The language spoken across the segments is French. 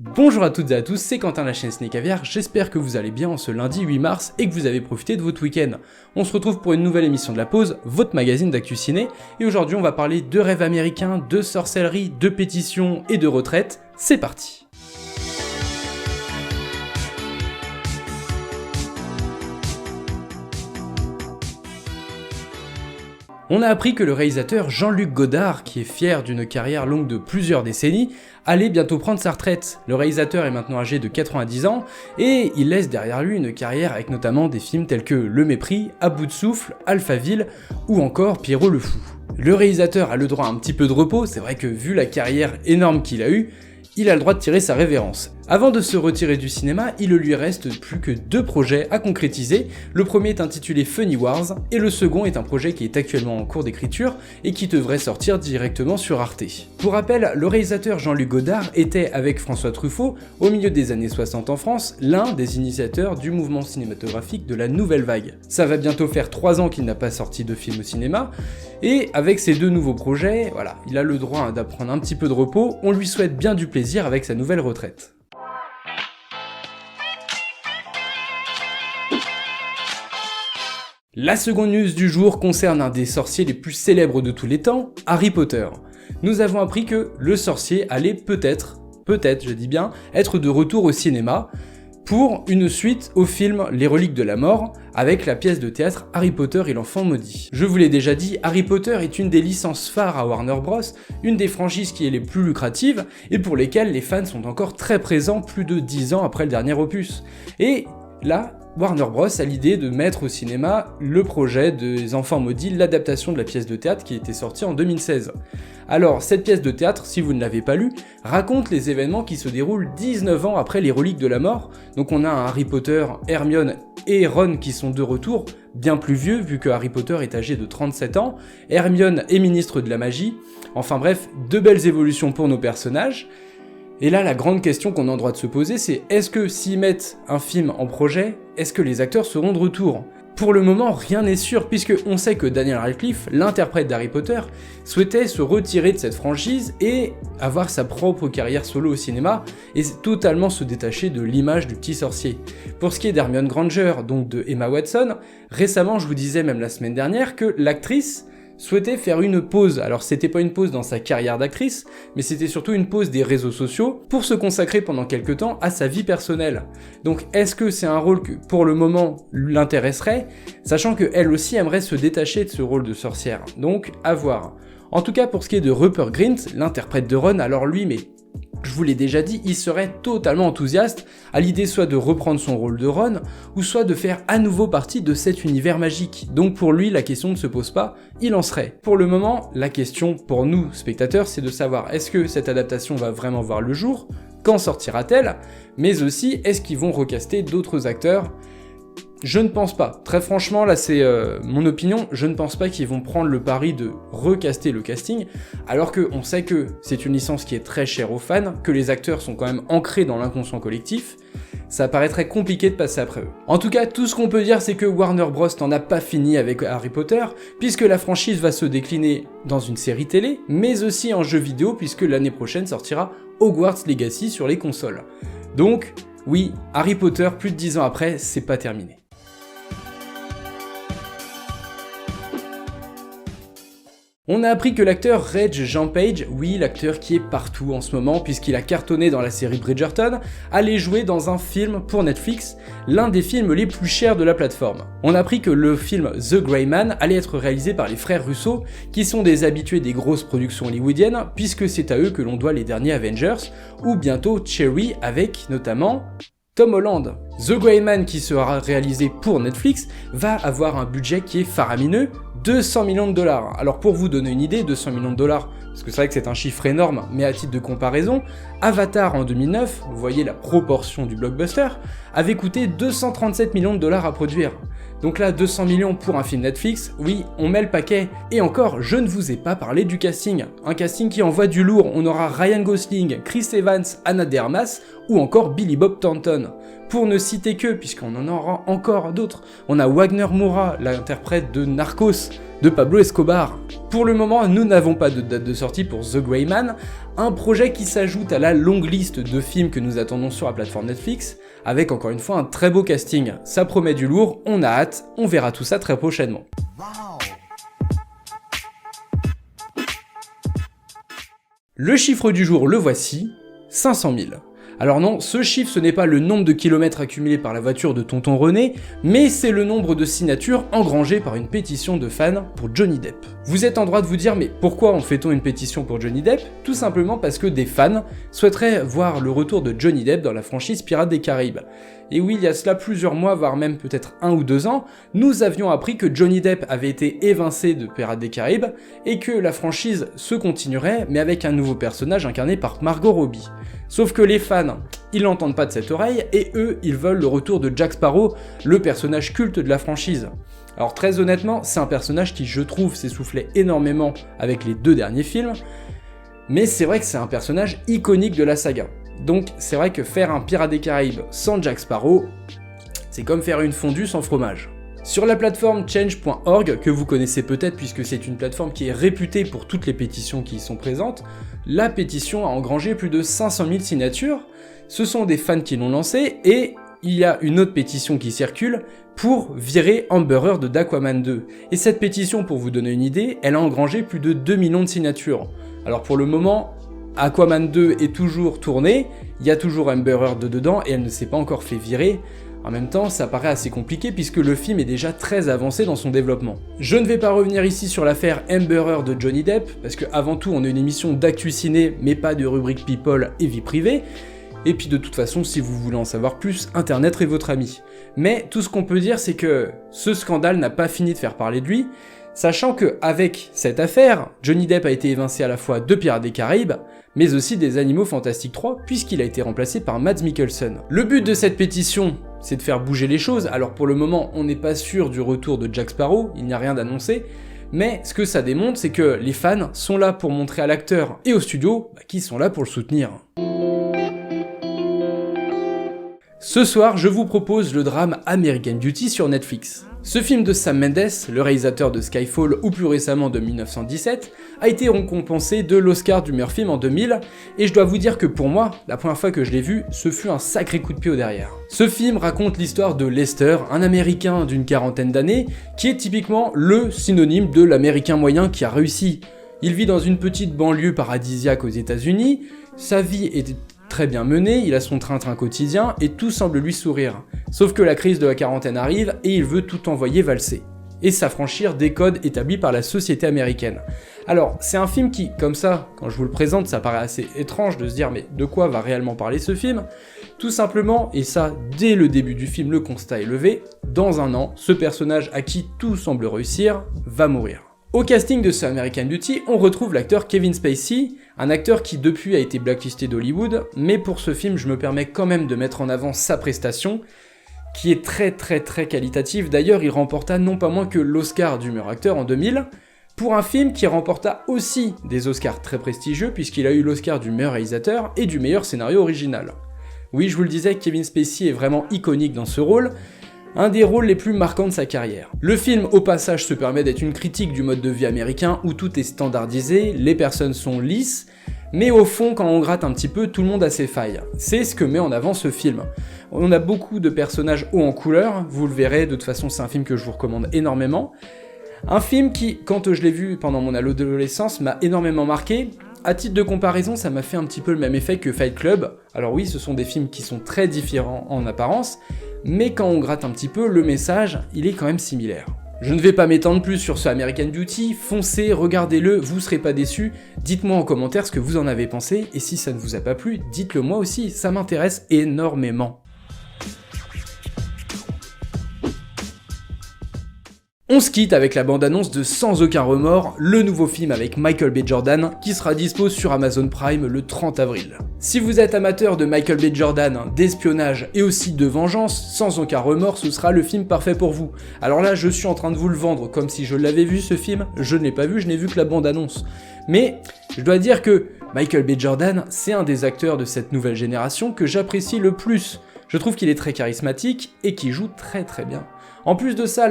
Bonjour à toutes et à tous, c'est Quentin de la chaîne Ciné Caviar, j'espère que vous allez bien en ce lundi 8 mars et que vous avez profité de votre week-end. On se retrouve pour une nouvelle émission de La Pause, votre magazine d'actu ciné, et aujourd'hui on va parler de rêves américains, de sorcellerie, de pétitions et de retraite. C'est parti. On a appris que le réalisateur Jean-Luc Godard, qui est fier d'une carrière longue de plusieurs décennies, allait bientôt prendre sa retraite. Le réalisateur est maintenant âgé de 90 ans et il laisse derrière lui une carrière avec notamment des films tels que Le Mépris, À bout de souffle, Alphaville ou encore Pierrot le Fou. Le réalisateur a le droit à un petit peu de repos, c'est vrai que vu la carrière énorme qu'il a eue, il a le droit de tirer sa révérence. Avant de se retirer du cinéma, il ne lui reste plus que 2 projets à concrétiser. Le premier est intitulé Funny Wars, et le second est un projet qui est actuellement en cours d'écriture et qui devrait sortir directement sur Arte. Pour rappel, le réalisateur Jean-Luc Godard était, avec François Truffaut, au milieu des années 60 en France, l'un des initiateurs du mouvement cinématographique de la Nouvelle Vague. Ça va bientôt faire 3 ans qu'il n'a pas sorti de film au cinéma, et avec ces 2 nouveaux projets, voilà, il a le droit d'apprendre un petit peu de repos, on lui souhaite bien du plaisir avec sa nouvelle retraite. La seconde news du jour concerne un des sorciers les plus célèbres de tous les temps, Harry Potter. Nous avons appris que le sorcier allait peut-être je dis bien, être de retour au cinéma pour une suite au film Les Reliques de la Mort avec la pièce de théâtre Harry Potter et l'Enfant Maudit. Je vous l'ai déjà dit, Harry Potter est une des licences phares à Warner Bros, une des franchises qui est les plus lucratives et pour lesquelles les fans sont encore très présents plus de 10 ans après le dernier opus. Et là, Warner Bros a l'idée de mettre au cinéma le projet des Enfants Maudits, l'adaptation de la pièce de théâtre qui était sortie en 2016. Alors, cette pièce de théâtre, si vous ne l'avez pas lue, raconte les événements qui se déroulent 19 ans après les Reliques de la Mort. Donc on a un Harry Potter, Hermione et Ron qui sont de retour, bien plus vieux vu que Harry Potter est âgé de 37 ans, Hermione est ministre de la magie, enfin bref, 2 belles évolutions pour nos personnages. Et là, la grande question qu'on a le droit de se poser, c'est est-ce que s'ils mettent un film en projet, est-ce que les acteurs seront de retour ? Pour le moment, rien n'est sûr, puisque on sait que Daniel Radcliffe, l'interprète d'Harry Potter, souhaitait se retirer de cette franchise et avoir sa propre carrière solo au cinéma, et totalement se détacher de l'image du petit sorcier. Pour ce qui est d'Hermione Granger, donc de Emma Watson, récemment, je vous disais même la semaine dernière que l'actrice souhaitait faire une pause. Alors c'était pas une pause dans sa carrière d'actrice, mais c'était surtout une pause des réseaux sociaux pour se consacrer pendant quelques temps à sa vie personnelle. Donc est-ce que c'est un rôle que pour le moment l'intéresserait, sachant qu'elle aussi aimerait se détacher de ce rôle de sorcière. Donc à voir. En tout cas pour ce qui est de Rupert Grint, l'interprète de Ron, alors lui mais je vous l'ai déjà dit, il serait totalement enthousiaste à l'idée soit de reprendre son rôle de Ron, ou soit de faire à nouveau partie de cet univers magique. Donc pour lui, la question ne se pose pas, il en serait. Pour le moment, la question pour nous, spectateurs, c'est de savoir est-ce que cette adaptation va vraiment voir le jour, quand sortira-t-elle, mais aussi est-ce qu'ils vont recaster d'autres acteurs. Je ne pense pas. Très franchement, là c'est mon opinion, je ne pense pas qu'ils vont prendre le pari de recaster le casting, alors qu'on sait que c'est une licence qui est très chère aux fans, que les acteurs sont quand même ancrés dans l'inconscient collectif, ça paraîtrait compliqué de passer après eux. En tout cas, tout ce qu'on peut dire, c'est que Warner Bros n'en a pas fini avec Harry Potter, puisque la franchise va se décliner dans une série télé, mais aussi en jeu vidéo, puisque l'année prochaine sortira Hogwarts Legacy sur les consoles. Donc, oui, Harry Potter, plus de 10 ans après, c'est pas terminé. On a appris que l'acteur Reg Jean Page, oui l'acteur qui est partout en ce moment puisqu'il a cartonné dans la série Bridgerton, allait jouer dans un film pour Netflix, l'un des films les plus chers de la plateforme. On a appris que le film The Gray Man allait être réalisé par les frères Russo, qui sont des habitués des grosses productions hollywoodiennes, puisque c'est à eux que l'on doit les derniers Avengers, ou bientôt Cherry avec notamment Tom Holland. The Gray Man qui sera réalisé pour Netflix va avoir un budget qui est faramineux, 200 millions de dollars. Alors pour vous donner une idée, 200 millions de dollars, parce que c'est vrai que c'est un chiffre énorme, mais à titre de comparaison, Avatar en 2009, vous voyez la proportion du blockbuster, avait coûté 237 millions de dollars à produire. Donc là, 200 millions pour un film Netflix, oui, on met le paquet. Et encore, je ne vous ai pas parlé du casting. Un casting qui envoie du lourd, on aura Ryan Gosling, Chris Evans, Ana de Armas, ou encore Billy Bob Thornton. pour ne citer que, puisqu'on en aura encore d'autres. On a Wagner Moura, l'interprète de Narcos, de Pablo Escobar. Pour le moment, nous n'avons pas de date de sortie pour The Gray Man, un projet qui s'ajoute à la longue liste de films que nous attendons sur la plateforme Netflix, avec encore une fois un très beau casting. Ça promet du lourd, on a hâte, on verra tout ça très prochainement. Le chiffre du jour, le voici, 500 000. Alors non, ce chiffre ce n'est pas le nombre de kilomètres accumulés par la voiture de Tonton René, mais c'est le nombre de signatures engrangées par une pétition de fans pour Johnny Depp. Vous êtes en droit de vous dire mais pourquoi en fait-on une pétition pour Johnny Depp? Tout simplement parce que des fans souhaiteraient voir le retour de Johnny Depp dans la franchise Pirates des Caraïbes. Et oui, il y a cela plusieurs mois, voire même peut-être 1 ou 2 ans, nous avions appris que Johnny Depp avait été évincé de Pirates des Caraïbes et que la franchise se continuerait, mais avec un nouveau personnage incarné par Margot Robbie. Sauf que les fans, ils l'entendent pas de cette oreille, et eux, ils veulent le retour de Jack Sparrow, le personnage culte de la franchise. Alors très honnêtement, c'est un personnage qui, je trouve, s'essoufflait énormément avec les 2 derniers films, mais c'est vrai que c'est un personnage iconique de la saga. Donc c'est vrai que faire un Pirates des Caraïbes sans Jack Sparrow, c'est comme faire une fondue sans fromage. Sur la plateforme change.org, que vous connaissez peut-être puisque c'est une plateforme qui est réputée pour toutes les pétitions qui y sont présentes, la pétition a engrangé plus de 500 000 signatures. Ce sont des fans qui l'ont lancée et il y a une autre pétition qui circule pour virer Amber Heard d'Aquaman 2. Et cette pétition, pour vous donner une idée, elle a engrangé plus de 2 millions de signatures. Alors pour le moment, Aquaman 2 est toujours tourné, il y a toujours Amber Heard dedans et elle ne s'est pas encore fait virer. En même temps, ça paraît assez compliqué puisque le film est déjà très avancé dans son développement. Je ne vais pas revenir ici sur l'affaire Amber Heard de Johnny Depp, parce que avant tout on a une émission d'actu ciné, mais pas de rubrique people et vie privée, et puis de toute façon si vous voulez en savoir plus, internet est votre ami. Mais tout ce qu'on peut dire c'est que ce scandale n'a pas fini de faire parler de lui, sachant que avec cette affaire, Johnny Depp a été évincé à la fois de Pirates des Caraïbes, mais aussi des Animaux Fantastiques 3, puisqu'il a été remplacé par Mads Mikkelsen. Le but de cette pétition, c'est de faire bouger les choses. Alors pour le moment, on n'est pas sûr du retour de Jack Sparrow, il n'y a rien d'annoncé, mais ce que ça démontre, c'est que les fans sont là pour montrer à l'acteur et au studio qu'ils sont là pour le soutenir. Ce soir, je vous propose le drame American Beauty sur Netflix. Ce film de Sam Mendes, le réalisateur de Skyfall ou plus récemment de 1917, a été récompensé de l'Oscar du meilleur film en 2000, et je dois vous dire que pour moi, la première fois que je l'ai vu, ce fut un sacré coup de pied au derrière. Ce film raconte l'histoire de Lester, un américain d'une quarantaine d'années, qui est typiquement le synonyme de l'américain moyen qui a réussi. Il vit dans une petite banlieue paradisiaque aux États-Unis, sa vie est très bien mené, il a son train-train quotidien et tout semble lui sourire. Sauf que la crise de la quarantaine arrive et il veut tout envoyer valser. Et s'affranchir des codes établis par la société américaine. Alors, c'est un film qui, comme ça, quand je vous le présente, ça paraît assez étrange de se dire mais de quoi va réellement parler ce film? Tout simplement, et ça, dès le début du film, le constat est levé, dans 1 an, ce personnage à qui tout semble réussir va mourir. Au casting de ce American Beauty, on retrouve l'acteur Kevin Spacey, un acteur qui depuis a été blacklisté d'Hollywood, mais pour ce film je me permets quand même de mettre en avant sa prestation, qui est très qualitative. D'ailleurs il remporta non pas moins que l'Oscar du meilleur acteur en 2000, pour un film qui remporta aussi des Oscars très prestigieux puisqu'il a eu l'Oscar du meilleur réalisateur et du meilleur scénario original. Oui, je vous le disais, Kevin Spacey est vraiment iconique dans ce rôle, un des rôles les plus marquants de sa carrière. Le film, au passage, se permet d'être une critique du mode de vie américain où tout est standardisé, les personnes sont lisses, mais au fond, quand on gratte un petit peu, tout le monde a ses failles. C'est ce que met en avant ce film. On a beaucoup de personnages hauts en couleur, vous le verrez, de toute façon c'est un film que je vous recommande énormément. Un film qui, quand je l'ai vu pendant mon adolescence, m'a énormément marqué. À titre de comparaison, ça m'a fait un petit peu le même effet que Fight Club. Alors oui, ce sont des films qui sont très différents en apparence, mais quand on gratte un petit peu, le message, il est quand même similaire. Je ne vais pas m'étendre plus sur ce American Beauty, foncez, regardez-le, vous serez pas déçus, dites-moi en commentaire ce que vous en avez pensé, et si ça ne vous a pas plu, dites-le moi aussi, ça m'intéresse énormément. On se quitte avec la bande-annonce de Sans aucun remords, le nouveau film avec Michael B. Jordan, qui sera dispo sur Amazon Prime le 30 avril. Si vous êtes amateur de Michael B. Jordan, d'espionnage et aussi de vengeance, Sans aucun remords, ce sera le film parfait pour vous. Alors là, je suis en train de vous le vendre comme si je l'avais vu ce film, je ne l'ai pas vu, je n'ai vu que la bande-annonce. Mais je dois dire que Michael B. Jordan, c'est un des acteurs de cette nouvelle génération que j'apprécie le plus. Je trouve qu'il est très charismatique et qu'il joue très très bien. En plus de ça,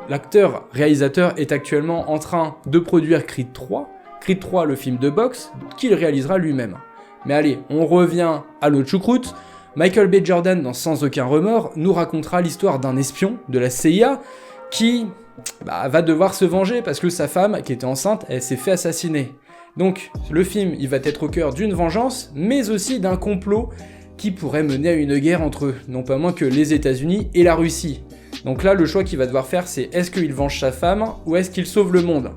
l'acteur réalisateur est actuellement en train de produire Creed 3, Creed 3 le film de boxe, qu'il réalisera lui-même. Mais allez, on revient à l'autre choucroute. Michael B. Jordan, dans Sans aucun remords, nous racontera l'histoire d'un espion de la CIA qui va devoir se venger parce que sa femme, qui était enceinte, elle s'est fait assassiner. Donc, le film, il va être au cœur d'une vengeance, mais aussi d'un complot qui pourrait mener à une guerre entre, non pas moins que les États-Unis et la Russie. Donc là, le choix qu'il va devoir faire, c'est est-ce qu'il venge sa femme ou est-ce qu'il sauve le monde ?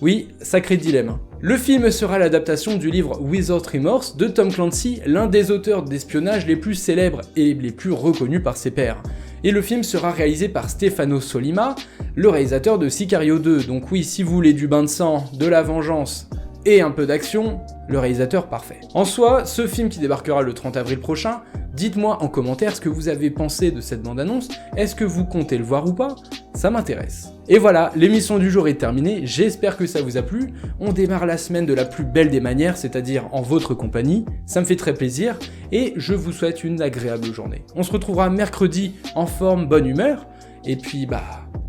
Oui, sacré dilemme. Le film sera l'adaptation du livre Without Remorse de Tom Clancy, l'un des auteurs d'espionnage les plus célèbres et les plus reconnus par ses pairs. Et le film sera réalisé par Stefano Sollima, le réalisateur de Sicario 2. Donc oui, si vous voulez du bain de sang, de la vengeance et un peu d'action, le réalisateur parfait. En soi, ce film qui débarquera le 30 avril prochain, dites-moi en commentaire ce que vous avez pensé de cette bande-annonce, est-ce que vous comptez le voir ou pas ? Ça m'intéresse. Et voilà, l'émission du jour est terminée, j'espère que ça vous a plu. On démarre la semaine de la plus belle des manières, c'est-à-dire en votre compagnie, ça me fait très plaisir, et je vous souhaite une agréable journée. On se retrouvera mercredi en forme, bonne humeur, et puis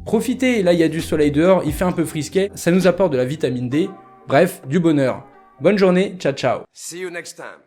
profitez, là il y a du soleil dehors, il fait un peu frisquet, ça nous apporte de la vitamine D, bref, du bonheur. Bonne journée, ciao ciao. See you next time.